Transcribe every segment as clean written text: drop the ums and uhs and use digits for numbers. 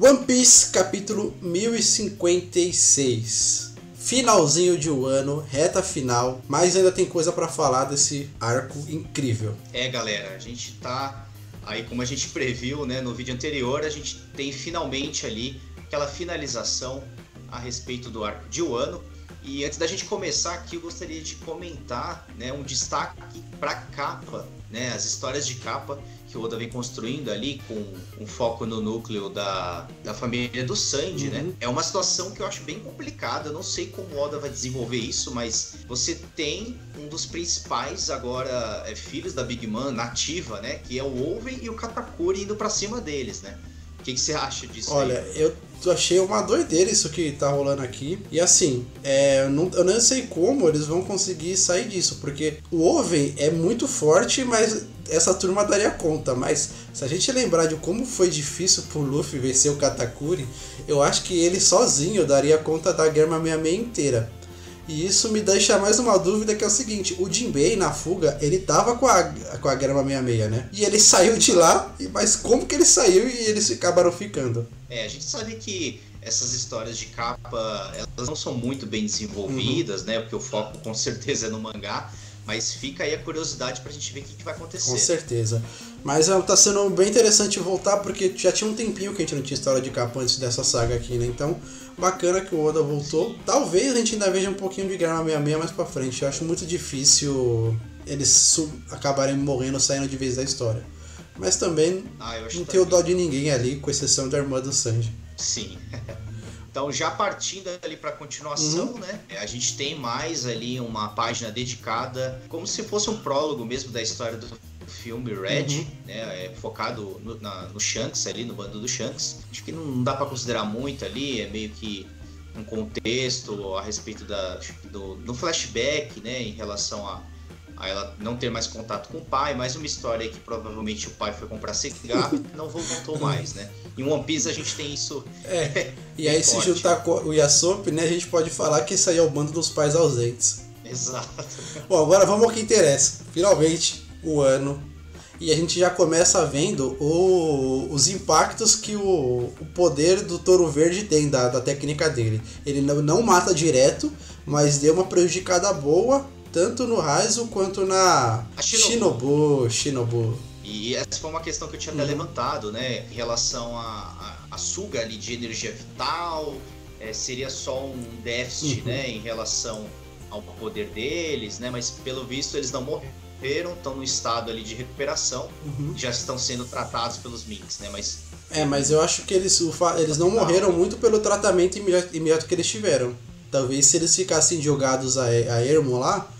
One Piece capítulo 1056. Finalzinho de Wano, reta final, mas ainda tem coisa pra falar desse arco incrível. Galera, a gente tá aí, como a gente previu, né, no vídeo anterior, a gente tem finalmente ali aquela finalização a respeito do arco de Wano. E antes da gente começar aqui, eu gostaria de comentar, né, um destaque para capa, né, as histórias de capa que o Oda vem construindo ali com um foco no núcleo da família do Sanji, né? É uma situação que eu acho bem complicada, eu não sei como o Oda vai desenvolver isso, mas você tem um dos principais agora filhos da Big Mom nativa, né, que é o Oven e o Katakuri indo para cima deles, né? O que você acha disso? Olha, aí? eu achei uma doideira isso que tá rolando aqui. E assim, eu não sei como eles vão conseguir sair disso, porque o Oven é muito forte, mas essa turma daria conta. Mas se a gente lembrar de como foi difícil pro Luffy vencer o Katakuri, eu acho que ele sozinho daria conta da Germa 66 inteira. E isso me deixa mais uma dúvida, que é o seguinte: o Jinbei na fuga, ele tava com a Germa 66, né? E ele saiu de lá, mas como que ele saiu e eles acabaram ficando? A gente sabe que essas histórias de capa, elas não são muito bem desenvolvidas, né? Porque o foco com certeza é no mangá. Mas fica aí a curiosidade pra gente ver o que vai acontecer. Com certeza. Mas tá sendo bem interessante voltar, porque já tinha um tempinho que a gente não tinha história de capa antes dessa saga aqui, né? Então, bacana que o Oda voltou. Sim. Talvez a gente ainda veja um pouquinho de Germa 66 mais pra frente. Eu acho muito difícil eles acabarem morrendo, saindo de vez da história. Mas também não tenho dó de ninguém ali, com exceção da irmã do Sanji. Sim. Então, já partindo ali para a continuação, né? A gente tem mais ali uma página dedicada, como se fosse um prólogo mesmo da história do filme Red, né? Focado no Shanks ali, no bando do Shanks. Acho que não dá para considerar muito ali, é meio que um contexto a respeito do flashback, né? Em relação a ela não ter mais contato com o pai, mais uma história aí que provavelmente o pai foi comprar cigarro e não voltou mais, né? Em One Piece a gente tem isso. E aí se juntar com o Yasop, né, a gente pode falar que isso aí é o bando dos pais ausentes. Exato. Bom, agora vamos ao que interessa. Finalmente, o ano. E a gente já começa vendo os impactos que o poder do Touro Verde tem, da técnica dele. Ele não mata direto, mas deu uma prejudicada boa, tanto no Raizo quanto na Shinobu. E essa foi uma questão que eu tinha até levantado, né? Em relação a suga ali de energia vital, seria só um déficit, né? Em relação ao poder deles, né? Mas pelo visto eles não morreram, estão no estado ali de recuperação, já estão sendo tratados pelos Minks, né? Mas eu acho que eles não morreram muito pelo tratamento imediato que eles tiveram. Talvez se eles ficassem jogados a ermo lá,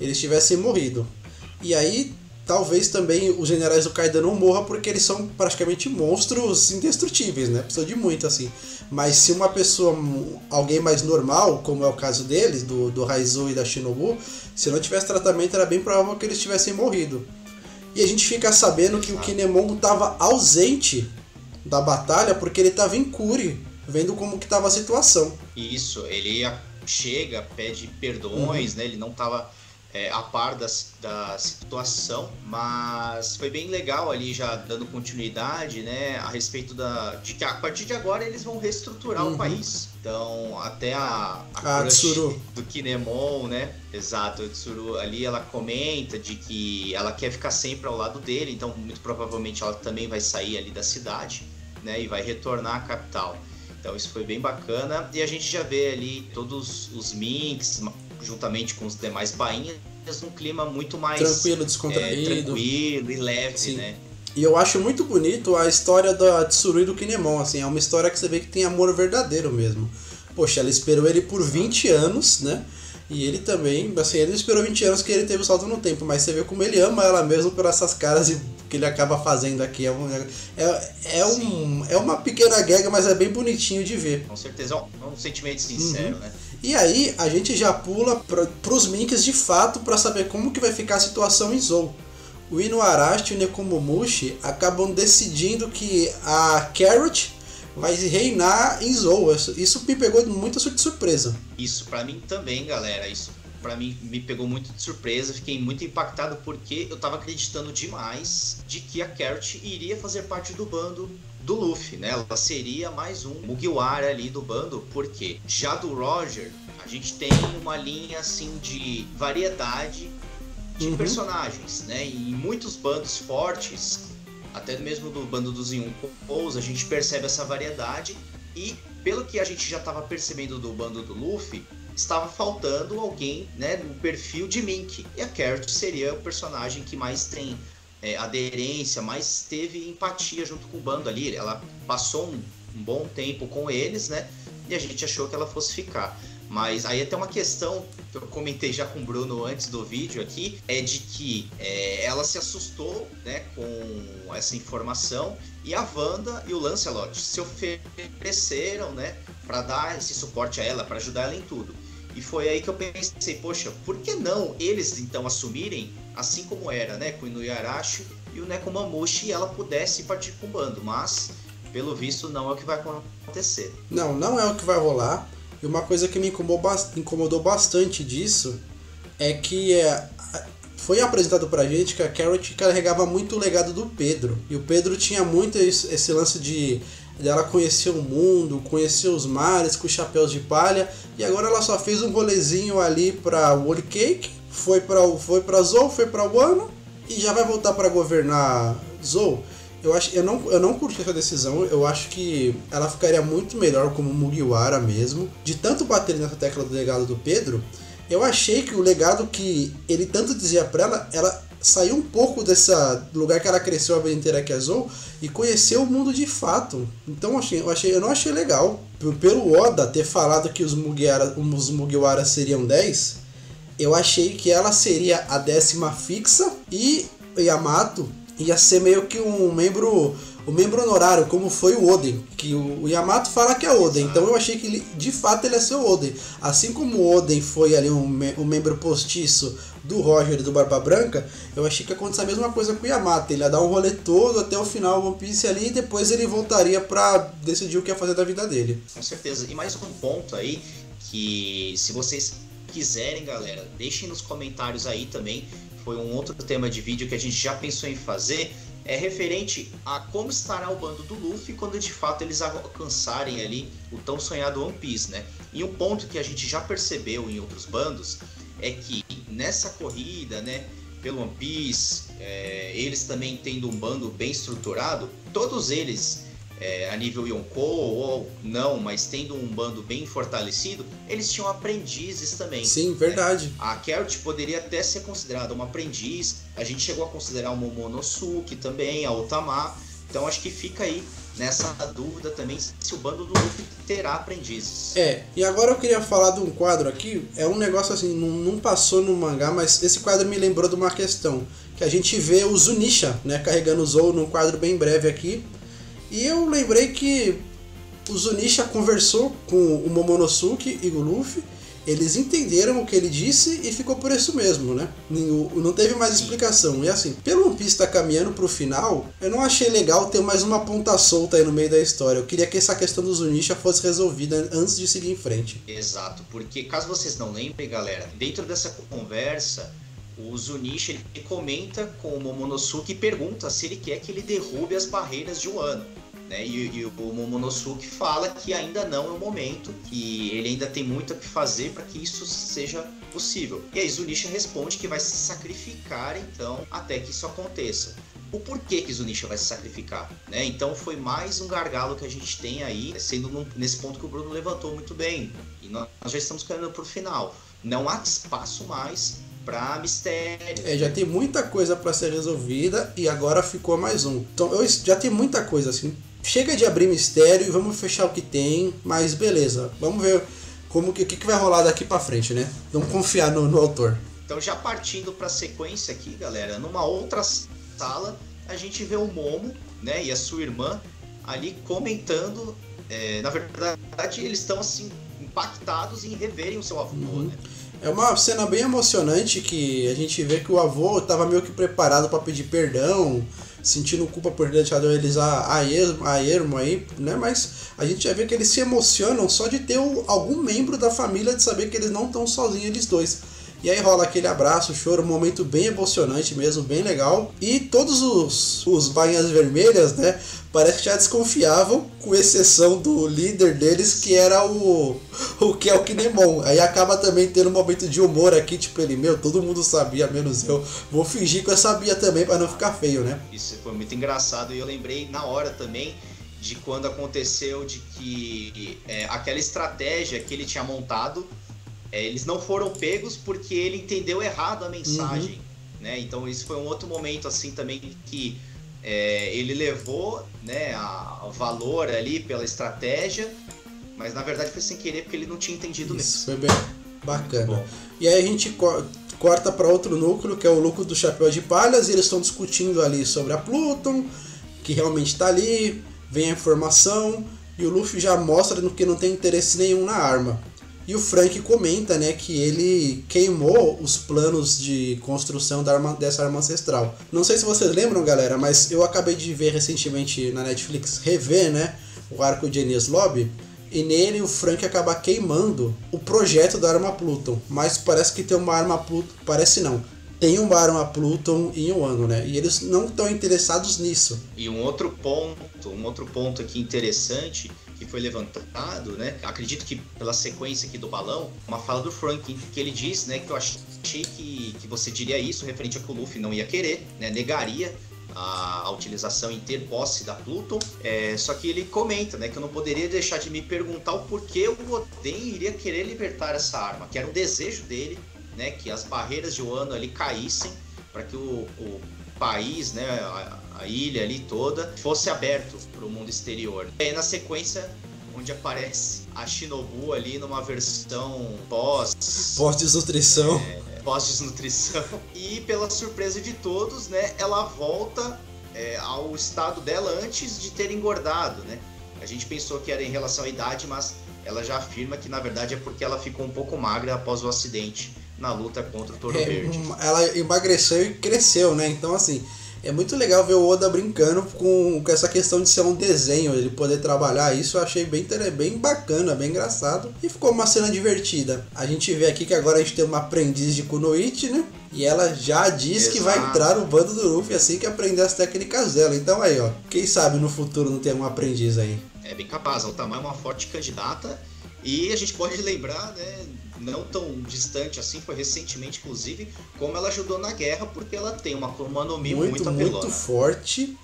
eles tivessem morrido. E aí, talvez também os generais do Kaido não morram, porque eles são praticamente monstros indestrutíveis, né? Precisa de muito, assim. Mas se uma pessoa, alguém mais normal, como é o caso deles, do Raizo e da Shinobu, se não tivesse tratamento, era bem provável que eles tivessem morrido. E a gente fica sabendo que o Kinemon estava ausente da batalha, porque ele estava em Kuri, vendo como que estava a situação. Isso, ele chega, pede perdões, né? Ele não estava a par da situação, mas foi bem legal ali, já dando continuidade, né, a respeito de que a partir de agora eles vão reestruturar o país. Então, até a crush do Kinemon, né, exato, a Tsuru ali, ela comenta de que ela quer ficar sempre ao lado dele, então muito provavelmente ela também vai sair ali da cidade, né, e vai retornar à capital. Então isso foi bem bacana, e a gente já vê ali todos os Minks, juntamente com os demais bainhas, num clima muito mais tranquilo, descontraído, tranquilo e leve, sim, né? E eu acho muito bonito a história da Tsuru e do Kinemon, assim, é uma história que você vê que tem amor verdadeiro mesmo. Poxa, ela esperou ele por 20 anos, né? E ele também, assim, ele esperou 20 anos que ele teve o salto no tempo, mas você vê como ele ama ela mesmo por essas caras que ele acaba fazendo aqui. É uma pequena gag, mas é bem bonitinho de ver. Com certeza, é um sentimento sincero, né? E aí a gente já pula pros Minks de fato para saber como que vai ficar a situação em Zou. O Inuarashi e o Nekomamushi acabam decidindo que a Carrot vai reinar em Zou. Isso me pegou muito de surpresa. Isso pra mim também, galera. Isso pra mim me pegou muito de surpresa. Fiquei muito impactado porque eu tava acreditando demais de que a Carrot iria fazer parte do bando do Luffy, né? Ela seria mais um Mugiwara ali do bando, porque já do Roger, a gente tem uma linha assim de variedade de personagens, né? E em muitos bandos fortes, até mesmo do bando dos Yonkous, a gente percebe essa variedade e pelo que a gente já estava percebendo do bando do Luffy, estava faltando alguém, né, no perfil de Mink. E a Carrot seria o personagem que mais tem aderência, mais teve empatia junto com o bando ali. Ela passou um bom tempo com eles, né? E a gente achou que ela fosse ficar. Mas aí até uma questão que eu comentei já com o Bruno antes do vídeo aqui, é de que ela se assustou, né, com essa informação, e a Wanda e o Lancelot se ofereceram, né, para dar esse suporte a ela, para ajudar ela em tudo. E foi aí que eu pensei, poxa, por que não eles então assumirem, assim como era, né, com o Inuyarashi e o Nekomamushi, e ela pudesse partir com o bando, mas pelo visto não é o que vai acontecer. Não é o que vai rolar. E uma coisa que me incomodou bastante disso é que foi apresentado pra gente que a Carrot carregava muito o legado do Pedro. E o Pedro tinha muito esse lance de ela conhecer o mundo, conhecer os mares com os chapéus de palha. E agora ela só fez um rolezinho ali pra Whole Cake, foi pra Zou, foi pra Wano e já vai voltar pra governar Zou. Eu não curti essa decisão, eu acho que ela ficaria muito melhor como Mugiwara mesmo. De tanto bater nessa tecla do legado do Pedro, eu achei que o legado que ele tanto dizia pra ela saiu um pouco desse lugar que ela cresceu a vida inteira, que é Zou, e conheceu o mundo de fato. Então eu não achei legal. Pelo Oda ter falado que os Mugiwara seriam 10, eu achei que ela seria a 10ª fixa e Yamato ia ser meio que um membro honorário, como foi o Oden, que o Yamato fala que é Oden. Então eu achei que de fato ele ia ser o Oden, assim como o Oden foi ali um membro postiço do Roger e do Barba Branca. Eu achei que ia acontecer a mesma coisa com o Yamato, ele ia dar um rolê todo até o final do One Piece ali, e depois ele voltaria pra decidir o que ia fazer da vida dele. Com certeza, e mais um ponto aí, que se vocês quiserem, galera, deixem nos comentários aí também. Foi um outro tema de vídeo que a gente já pensou em fazer, referente a como estará o bando do Luffy quando de fato eles alcançarem ali o tão sonhado One Piece, né? E um ponto que a gente já percebeu em outros bandos é que nessa corrida, né, pelo One Piece, eles também tendo um bando bem estruturado, todos eles a nível Yonkou ou não, mas tendo um bando bem fortalecido, eles tinham aprendizes também. Sim, verdade. A Carrot poderia até ser considerada uma aprendiz, a gente chegou a considerar o Momonosuke também, a Otama, então acho que fica aí nessa dúvida também se o bando do Luffy terá aprendizes. E agora eu queria falar de um quadro aqui, é um negócio assim, não passou no mangá, mas esse quadro me lembrou de uma questão, que a gente vê o Zunisha, né, carregando o Zou num quadro bem breve aqui. E eu lembrei que o Zunisha conversou com o Momonosuke e o Luffy, eles entenderam o que ele disse e ficou por isso mesmo, né? Não teve mais explicação. E assim, pelo One Piece tá caminhando pro final, eu não achei legal ter mais uma ponta solta aí no meio da história. Eu queria que essa questão do Zunisha fosse resolvida antes de seguir em frente. Exato, porque caso vocês não lembrem, galera, dentro dessa conversa, o Zunisha ele comenta com o Momonosuke e pergunta se ele quer que ele derrube as barreiras de Wano. Né? E o Momonosuke fala que ainda não é o momento, que ele ainda tem muito a que fazer para que isso seja possível. E aí Zunisha responde que vai se sacrificar então até que isso aconteça. O porquê que Zunisha vai se sacrificar, né? Então foi mais um gargalo que a gente tem aí, sendo nesse ponto que o Bruno levantou muito bem. E nós já estamos caminhando para o final. Não há espaço mais para mistério. Já tem muita coisa para ser resolvida e agora ficou mais um. Então já tem muita coisa assim. Chega de abrir mistério e vamos fechar o que tem, mas beleza. Vamos ver o que vai rolar daqui para frente, né? Vamos confiar no autor. Então já partindo para a sequência aqui, galera, numa outra sala a gente vê o Momo, né, e a sua irmã ali comentando. Na verdade eles estão assim impactados em reverem o seu avô, né? É uma cena bem emocionante que a gente vê que o avô estava meio que preparado para pedir perdão, sentindo culpa por ter deixado eles a ermo aí, né? Mas a gente já vê que eles se emocionam só de ter algum membro da família, de saber que eles não estão sozinhos, eles dois. E aí rola aquele abraço, choro, um momento bem emocionante mesmo, bem legal. E todos os bainhas vermelhas, né, parece que já desconfiavam, com exceção do líder deles, que era o Kel Kinemon. Aí acaba também tendo um momento de humor aqui, tipo ele, todo mundo sabia, menos eu. Vou fingir que eu sabia também pra não ficar feio, né? Isso foi muito engraçado e eu lembrei na hora também de quando aconteceu de que aquela estratégia que ele tinha montado, eles não foram pegos porque ele entendeu errado a mensagem, né? Então isso foi um outro momento assim também que ele levou, né, a valor ali pela estratégia, mas na verdade foi sem querer porque ele não tinha entendido mesmo. Isso foi bem bacana. E aí a gente corta para outro núcleo, que é o núcleo do Chapéu de Palhas, e eles estão discutindo ali sobre a Pluton, que realmente está ali, vem a informação, e o Luffy já mostra que não tem interesse nenhum na arma. E o Frank comenta, né, que ele queimou os planos de construção dessa arma ancestral. Não sei se vocês lembram, galera, mas eu acabei de ver recentemente na Netflix, rever, né, o arco de Enies Lobby, e nele o Frank acaba queimando o projeto da arma Pluton. Mas parece que tem uma arma Pluton... Parece não. Tem uma arma Pluton em Wano, né? E eles não estão interessados nisso. E um outro ponto aqui interessante que foi levantado, né? Acredito que pela sequência aqui do balão, uma fala do Frank, que ele diz, né, que eu achei que você diria isso referente a que o Luffy não ia querer, né? Negaria a utilização em ter posse da Pluton, só que ele comenta, né, que eu não poderia deixar de me perguntar o porquê o Oden iria querer libertar essa arma, que era um desejo dele, né, que as barreiras de Wano ali caíssem para que o país, né, a ilha ali toda fosse aberto para o mundo exterior. E aí na sequência, onde aparece a Shinobu ali numa versão pós-desnutrição. Pós-desnutrição. E pela surpresa de todos, né, ela volta ao estado dela antes de ter engordado, né? A gente pensou que era em relação à idade, mas ela já afirma que na verdade é porque ela ficou um pouco magra após o acidente na luta contra o Touro Verde. Ela emagreceu e cresceu, né? Então assim, é muito legal ver o Oda brincando com essa questão de ser um desenho, ele poder trabalhar isso. Eu achei bem bacana, bem engraçado. E ficou uma cena divertida. A gente vê aqui que agora a gente tem uma aprendiz de Kunoichi, né? E ela já diz que vai entrar no bando do Luffy assim que aprender as técnicas dela. Então aí, ó, quem sabe no futuro não tem um aprendiz aí. É bem capaz, o Tama é uma forte candidata. E a gente pode lembrar, né, não tão distante assim, foi recentemente inclusive, como ela ajudou na guerra, porque ela tem uma Akuma no Mi muito apelona. Muito forte.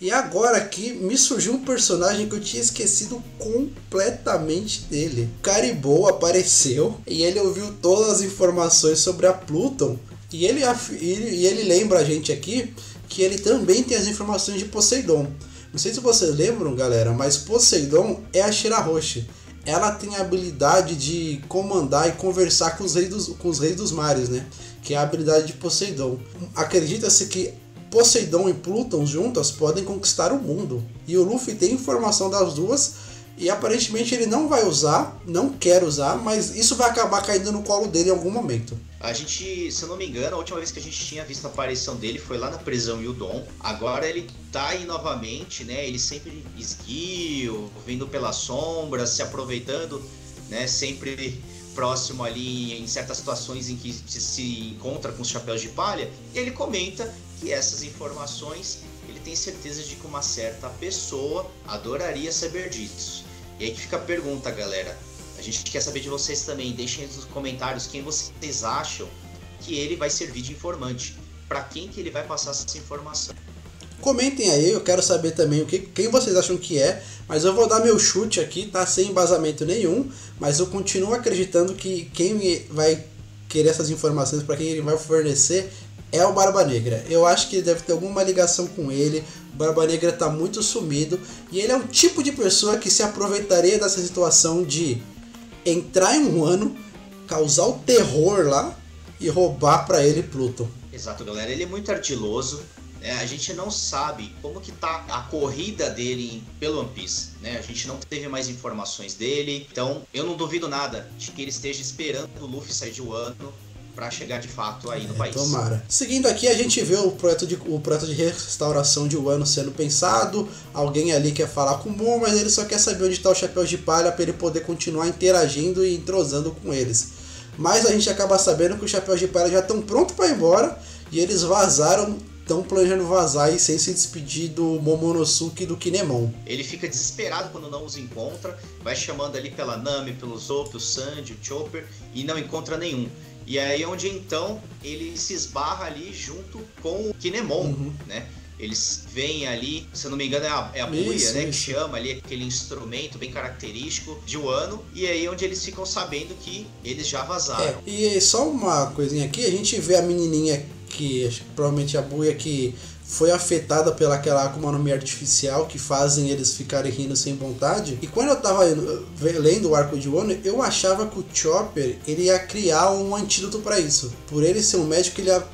E agora aqui me surgiu um personagem que eu tinha esquecido completamente dele. Caribou apareceu e ele ouviu todas as informações sobre a Pluton. E ele lembra a gente aqui que ele também tem as informações de Poseidon. Não sei se vocês lembram, galera, mas Poseidon é a Shirahoshi. Ela tem a habilidade de comandar e conversar com os reis dos mares, né? Que é a habilidade de Poseidon. Acredita-se que Poseidon e Pluton juntas podem conquistar o mundo. E o Luffy tem informação das duas e aparentemente ele não vai usar, não quer usar, mas isso vai acabar caindo no colo dele em algum momento. A gente, se eu não me engano, a última vez que a gente tinha visto a aparição dele foi lá na prisão Yudon. Agora ele tá aí novamente, né? Ele sempre esguio, vindo pela sombra, se aproveitando, né? Sempre próximo ali em certas situações em que se encontra com os chapéus de palha. E ele comenta que essas informações, ele tem certeza de que uma certa pessoa adoraria saber disso. E aí que fica a pergunta, galera. A gente quer saber de vocês também. Deixem nos comentários quem vocês acham que ele vai servir de informante. Para quem que ele vai passar essa informação. Comentem aí, eu quero saber também quem vocês acham que é. Mas eu vou dar meu chute aqui, tá? Sem embasamento nenhum. Mas eu continuo acreditando que quem vai querer essas informações, para quem ele vai fornecer, é o Barba Negra. Eu acho que deve ter alguma ligação com ele. O Barba Negra tá muito sumido. E ele é o tipo de pessoa que se aproveitaria dessa situação de entrar em um ano, causar o terror lá e roubar pra ele Pluton. Exato, galera. Ele é muito ardiloso. A gente não sabe como que tá a corrida dele pelo One Piece, né? A gente não teve mais informações dele. Então, eu não duvido nada de que ele esteja esperando o Luffy sair de Wano para chegar de fato aí no país. Tomara. Seguindo aqui, a gente vê o projeto de restauração de Wano sendo pensado. Alguém ali quer falar com o Moon, mas ele só quer saber onde está o Chapéu de Palha para ele poder continuar interagindo e entrosando com eles. Mas a gente acaba sabendo que os Chapéus de Palha já estão prontos para ir embora e eles vazaram, estão planejando vazar e sem se despedir do Momonosuke e do Kinemon. Ele fica desesperado quando não os encontra, vai chamando ali pela Nami, pelo Zope, o Sanji, o Chopper e não encontra nenhum. E aí onde então ele se esbarra ali junto com o Kinemon, né? Eles vêm ali, se eu não me engano é a buia, né? Que chama ali aquele instrumento bem característico de Wano. E aí onde eles ficam sabendo que eles já vazaram. E só uma coisinha aqui, a gente vê a menininha que provavelmente a buia que foi afetada pela aquela Akuma no Mi artificial que fazem eles ficarem rindo sem vontade. E quando eu tava lendo o arco de Wano, eu achava que o Chopper ele ia criar um antídoto para isso. Por ele ser um médico, ele ia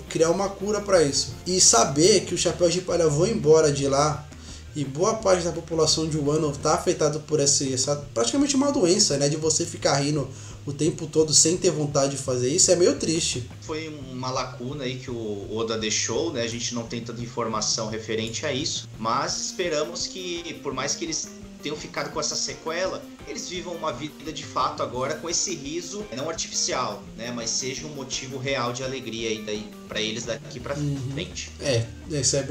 criar uma cura para isso. E saber que os Chapéus de Palha vão embora de lá e boa parte da população de Wano está afetada por essa praticamente uma doença, né, de você ficar rindo o tempo todo sem ter vontade de fazer isso, é meio triste. Foi uma lacuna aí que o Oda deixou, né? A gente não tem tanta informação referente a isso, mas esperamos que, por mais que eles tenham ficado com essa sequela, eles vivam uma vida de fato agora com esse riso não artificial, né? Mas seja um motivo real de alegria aí daí para eles daqui para frente. Isso é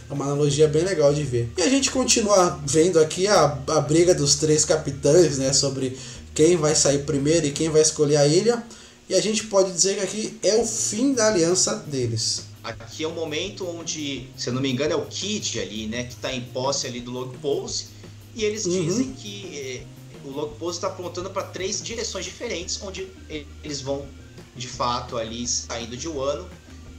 uma analogia bem legal de ver. E a gente continua vendo aqui a briga dos três capitães, né? Sobre quem vai sair primeiro e quem vai escolher a ilha. E a gente pode dizer que aqui é o fim da aliança deles. Aqui é o momento onde, se eu não me engano, é o Kid ali, né? Que tá em posse ali do Log Pose. E eles dizem que o Log Pose está apontando para 3 direções diferentes, onde eles vão, de fato, ali saindo de Wano,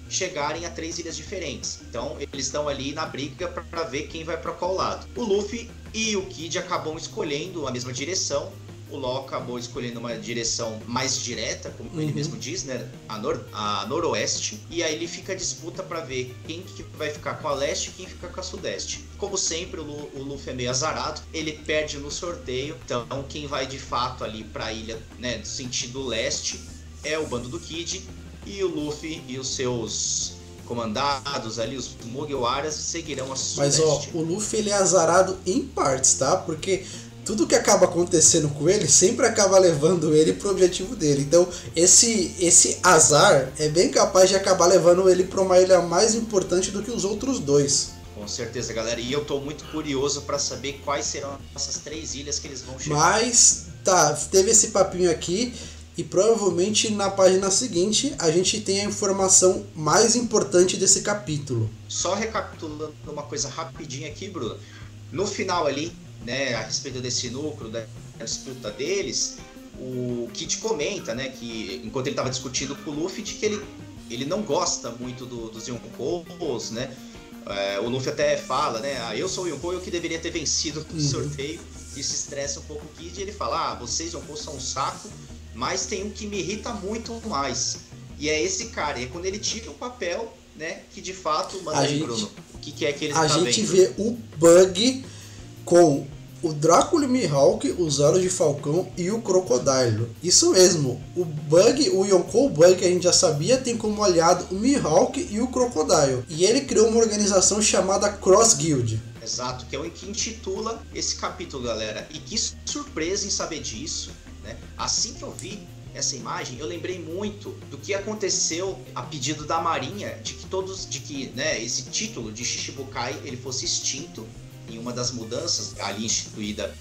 chegarem a 3 ilhas diferentes. Então, eles estão ali na briga para ver quem vai para qual lado. O Luffy e o Kid acabam escolhendo a mesma direção. O Law acabou escolhendo uma direção mais direta, como ele mesmo diz, né? A noroeste. E aí ele fica a disputa para ver quem que vai ficar com a leste e quem fica com a sudeste. Como sempre, o Luffy é meio azarado. Ele perde no sorteio. Então, quem vai de fato ali para a ilha, né, do sentido leste, é o bando do Kid. E o Luffy e os seus comandados ali, os Mugiwaras, seguirão a sudeste. Mas, o Luffy ele é azarado em partes, tá? Porque tudo que acaba acontecendo com ele sempre acaba levando ele pro objetivo dele. Então esse azar é bem capaz de acabar levando ele para uma ilha mais importante do que os outros dois. Com certeza, galera. E eu tô muito curioso para saber quais serão essas 3 ilhas que eles vão chegar. Mas tá, teve esse papinho aqui e provavelmente na página seguinte a gente tem a informação mais importante desse capítulo. Só recapitulando uma coisa rapidinho aqui, Bruno. No final ali, né, a respeito desse núcleo, da disputa deles, o Kid comenta, né, que enquanto ele estava discutindo com o Luffy, de que ele não gosta muito dos Yonkous, né? O Luffy até fala, né, eu sou o Yonkou, eu que deveria ter vencido no sorteio. Isso estressa um pouco o Kid, e ele fala, vocês Yonkous são um saco, mas tem um que me irrita muito mais. E é esse cara, e é quando ele tira o papel, né, que de fato, manda aí, Bruno, o que é que ele tá vendo? A gente vê o Bug com o Drácula e o Mihawk, os Olhos de Falcão e o Crocodile. Isso mesmo, o Bug, o Yonkou Bug, que a gente já sabia, tem como aliado o Mihawk e o Crocodile. E ele criou uma organização chamada Cross Guild. Exato, que é o que intitula esse capítulo, galera. E que surpresa em saber disso, né? Assim que eu vi essa imagem, eu lembrei muito do que aconteceu a pedido da Marinha, de que né, esse título de Shichibukai ele fosse extinto em uma das mudanças ali instituída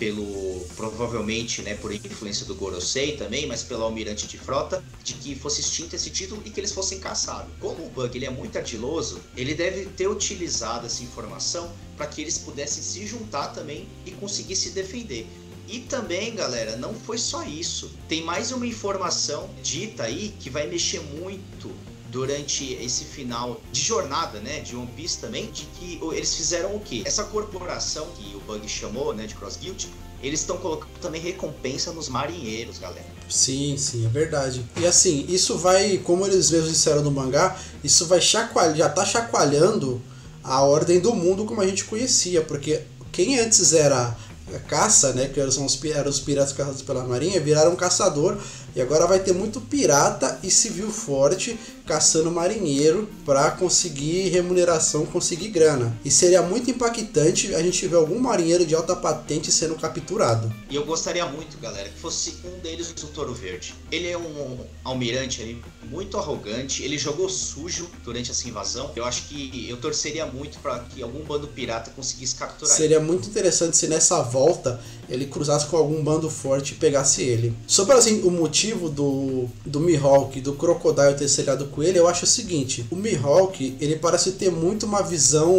provavelmente, né, por influência do Gorosei também, mas pelo almirante de frota, de que fosse extinto esse título e que eles fossem caçados. Como o Bug ele é muito ardiloso, ele deve ter utilizado essa informação para que eles pudessem se juntar também e conseguir se defender. E também, galera, não foi só isso. Tem mais uma informação dita aí que vai mexer muito durante esse final de jornada, né, de One Piece também, de que eles fizeram o quê? Essa corporação que o Bug chamou, né, de Cross Guild, eles estão colocando também recompensa nos marinheiros, galera. Sim, é verdade. E assim, isso vai, como eles mesmos disseram no mangá, isso vai já tá chacoalhando a ordem do mundo como a gente conhecia, porque quem antes era a caça, né, que eram os piratas caçados pela marinha, viraram caçador, e agora vai ter muito pirata e civil forte caçando marinheiro para conseguir remuneração, conseguir grana. E seria muito impactante a gente ver algum marinheiro de alta patente sendo capturado. E eu gostaria muito, galera, que fosse um deles o Touro Verde. Ele é um almirante ali muito arrogante, ele jogou sujo durante essa invasão. Eu acho que eu torceria muito para que algum bando pirata conseguisse capturar Seria ele. muito interessante se nessa volta ele cruzasse com algum bando forte e pegasse ele. Sobre assim, o motivo do Mihawk e do Crocodile ter se aliado com ele, eu acho o seguinte: o Mihawk, ele parece ter muito uma visão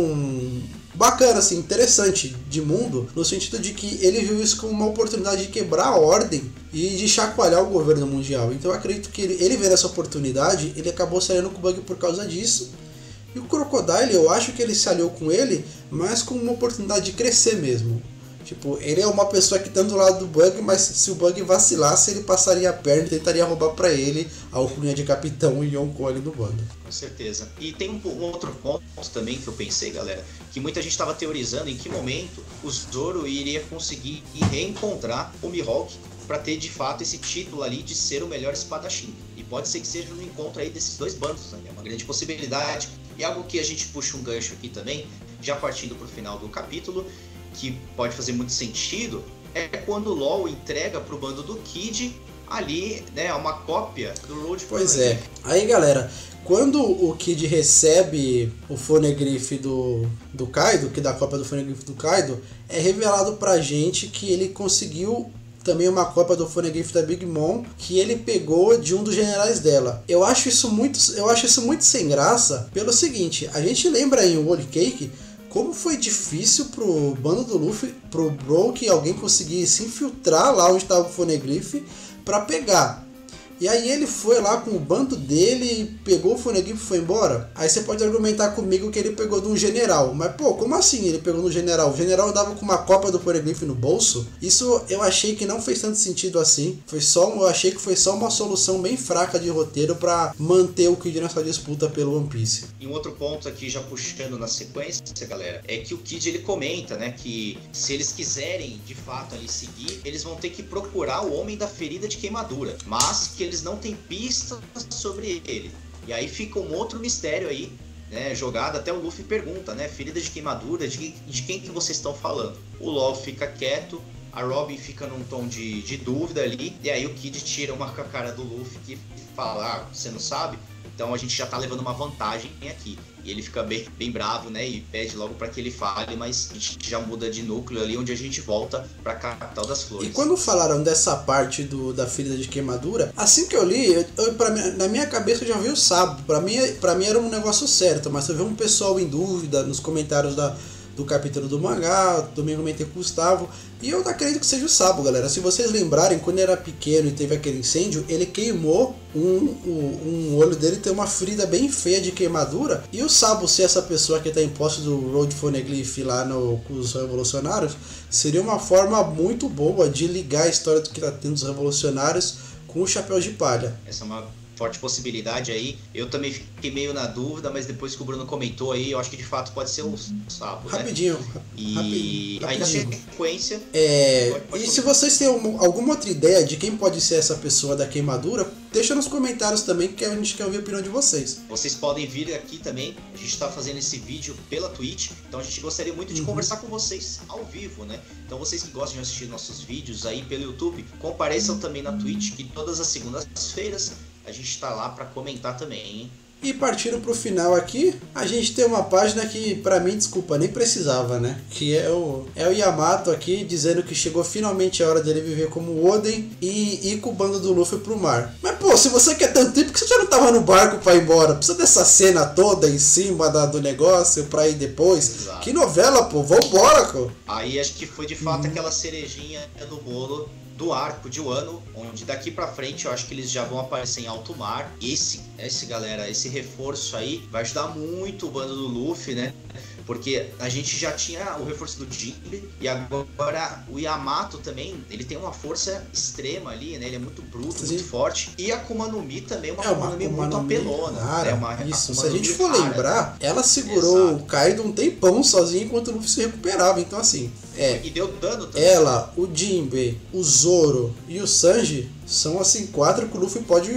bacana, assim, interessante de mundo, no sentido de que ele viu isso como uma oportunidade de quebrar a ordem e de chacoalhar o governo mundial. Então eu acredito que ele vendo essa oportunidade, ele acabou se aliando com o Bug por causa disso. E o Crocodile, eu acho que ele se aliou com ele, mas com uma oportunidade de crescer mesmo. Tipo, ele é uma pessoa que tá do lado do Bug, mas se o Bug vacilasse, ele passaria a perna e tentaria roubar pra ele a alcunha de capitão e Yonko ali do bando. Com certeza. E tem um outro ponto também que eu pensei, galera, que muita gente estava teorizando em que momento o Zoro iria conseguir reencontrar o Mihawk para ter de fato esse título ali de ser o melhor espadachim. E pode ser que seja no encontro aí desses dois bandos, né? É uma grande possibilidade. E algo que a gente puxa um gancho aqui também, já partindo pro final do capítulo, que pode fazer muito sentido, é quando o LoL entrega pro bando do Kid ali, né, uma cópia do Road. Pois é. Aí, galera, quando o Kid recebe o Poneglyph do Kaido, que dá a cópia do Poneglyph do Kaido, é revelado pra gente que ele conseguiu também uma cópia do Poneglyph da Big Mom, que ele pegou de um dos generais dela. Eu acho isso muito sem graça, pelo seguinte: a gente lembra em Whole Cake como foi difícil pro bando do Luffy, pro Brook, alguém conseguir se infiltrar lá onde estava o Poneglyph para pegar. E aí ele foi lá com o bando dele, pegou o Poneglyph e foi embora. Aí você pode argumentar comigo que ele pegou de um general. Mas pô, como assim ele pegou no general? O general andava com uma cópia do Poneglyph no bolso? Isso eu achei que não fez tanto sentido assim. Eu achei que foi só uma solução bem fraca de roteiro para manter o Kid nessa disputa pelo One Piece. E um outro ponto aqui, já puxando na sequência, galera, é que o Kid ele comenta, né, que se eles quiserem de fato ali seguir, eles vão ter que procurar o homem da ferida de queimadura, mas que eles não têm pistas sobre ele. E aí fica um outro mistério aí, né, jogado. Até o Luffy pergunta, né, ferida de queimadura, de quem que vocês estão falando? O LOL fica quieto, a Robin fica num tom de dúvida ali, e aí o Kid tira uma com a cara do Luffy que fala: você não sabe? Então a gente já tá levando uma vantagem aqui. E ele fica bem bravo, né? E pede logo para que ele fale, mas a gente já muda de núcleo ali, onde a gente volta pra capital das flores. E quando falaram dessa parte da ferida de queimadura, assim que eu li, na minha cabeça eu já vi o Sabo. Pra mim era um negócio certo, mas eu vi um pessoal em dúvida nos comentários do capítulo do mangá, também comentei com o Gustavo, e eu acredito que seja o Sabo, galera. Se vocês lembrarem, quando ele era pequeno e teve aquele incêndio, ele queimou um olho dele, tem uma ferida bem feia de queimadura, e o Sabo ser essa pessoa que está em posse do Road Poneglyph lá com os revolucionários, seria uma forma muito boa de ligar a história do que está tendo dos revolucionários com o Chapéu de Palha. Essa é uma forte possibilidade aí. Eu também fiquei meio na dúvida, mas depois que o Bruno comentou aí, eu acho que de fato pode ser o Sabo, né? Rapidinho. Aí na sequência... E se vocês têm alguma outra ideia de quem pode ser essa pessoa da queimadura, deixa nos comentários também, que a gente quer ouvir a opinião de vocês. Vocês podem vir aqui também, a gente está fazendo esse vídeo pela Twitch, então a gente gostaria muito de conversar com vocês ao vivo, né? Então vocês que gostam de assistir nossos vídeos aí pelo YouTube, compareçam também na Twitch, que todas as segundas-feiras a gente está lá para comentar também, hein? E partindo pro final aqui, a gente tem uma página que, pra mim, desculpa, nem precisava, né? Que é o Yamato aqui, dizendo que chegou finalmente a hora dele viver como Oden e ir com o bando do Luffy pro mar. Mas, pô, se você quer tanto tempo, por que você já não tava no barco pra ir embora? Precisa dessa cena toda em cima do negócio pra ir depois? Exato. Que novela, pô, vambora, pô. Aí acho que foi de fato aquela cerejinha do bolo do arco de Wano, onde daqui pra frente eu acho que eles já vão aparecer em alto mar. Esse reforço aí vai ajudar muito o bando do Luffy, né? porque a gente já tinha o reforço do Jinbe e agora o Yamato também, ele tem uma força extrema ali, né? Ele é muito bruto, muito forte. E a Akuma no Mi também é uma Akuma no Mi muito apelona. Cara, né? isso, se a gente for lembrar, ela segurou o Kaido um tempão sozinha enquanto o Luffy se recuperava. Então assim, e deu dano também. Ela, o Jinbe, o Zoro e o Sanji são assim 4 que o Luffy pode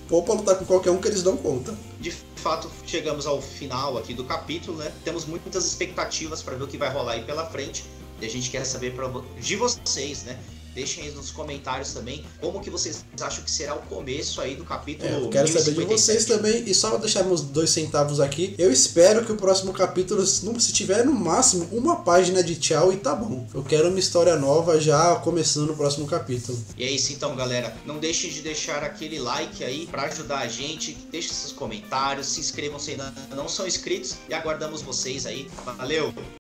pôr pra lutar com qualquer um que eles dão conta. De fato, chegamos ao final aqui do capítulo, né? Temos muitas expectativas para ver o que vai rolar aí pela frente. E a gente quer saber de vocês, né? Deixem aí nos comentários também como que vocês acham que será o começo aí do capítulo. Eu quero saber de vocês também. E só vou deixar meus 2 centavos aqui. Eu espero que o próximo capítulo, se tiver no máximo uma página de tchau e tá bom. Eu quero uma história nova já começando no próximo capítulo. E é isso então, galera. Não deixem de deixar aquele like aí para ajudar a gente. Deixem seus comentários, se inscrevam se ainda não são inscritos. E aguardamos vocês aí. Valeu!